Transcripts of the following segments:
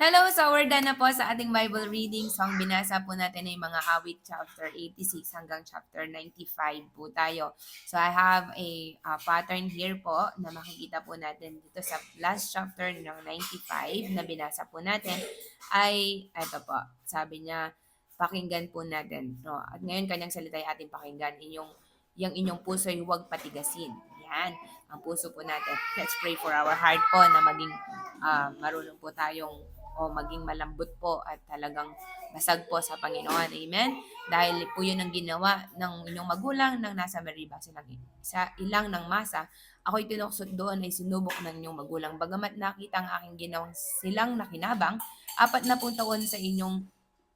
Hello! So we're done na po sa ating Bible reading. So ang binasa po natin ay mga awit chapter 86 hanggang chapter 95 po tayo. So I have a pattern here po na makikita po natin dito sa last chapter ng 95 na binasa po natin ay eto po. Sabi niya, pakinggan po natin. No? At ngayon kanyang salita ay ating pakinggan. Yung inyong puso ay huwag patigasin. Yan, ang puso po natin. Let's pray for our heart po na maging marunong po tayong o maging malambot po at talagang basag po sa Panginoon. Amen? Dahil po yun ang ginawa ng inyong magulang nang nasa Meriba silang sa ilang ng masa. Ako'y tinuksot doon ay sinubok ng inyong magulang. Bagamat nakita ang aking ginawang silang nakinabang, 40 taon sa inyong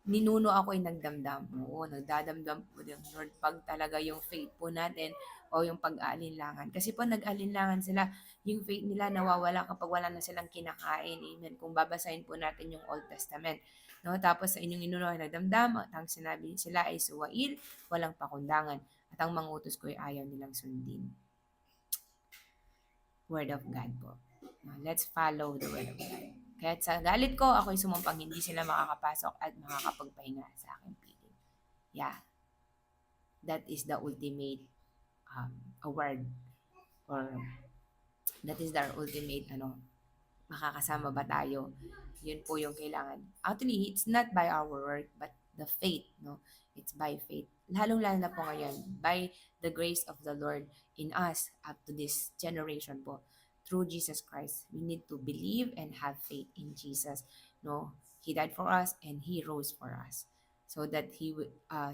ninuno ako ay nagdamdam. Oo, nagdadamdam po din, Lord, pag talaga yung faith po natin o yung pag-aalinlangan. Kasi po nag-alinlangan sila, yung faith nila nawawala kapag wala na silang kinakain. Amen. Kung babasahin po natin yung Old Testament. No? Tapos sa inyong ninuno ay nagdamdam at ang sinabi sila ay suwail, walang pakundangan. At ang mga utos ko ay ayaw nilang sundin. Word of God po. Let's follow the Word of God. Kaya't sa galit ko, ako'y sumumpang hindi sila makakapasok at makakapagpahinga sa aking piling. Yeah, that is the ultimate award or that is the ultimate makakasama ba tayo? Yun po yung kailangan. Actually, it's not by our work, but the faith, no? It's by faith. Lalong-lalo na po ngayon, by the grace of the Lord in us up to this generation po, through Jesus Christ. We need to believe and have faith in Jesus. No, He died for us and He rose for us. So that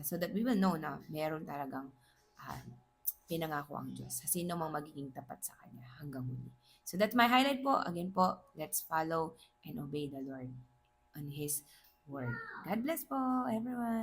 so that we will know na meron talagang uh, pinangako ang Diyos sa sino mang magiging tapat sa Kanya hanggang huli. So that's my highlight po. Again po, let's follow and obey the Lord on His word. God bless po, everyone.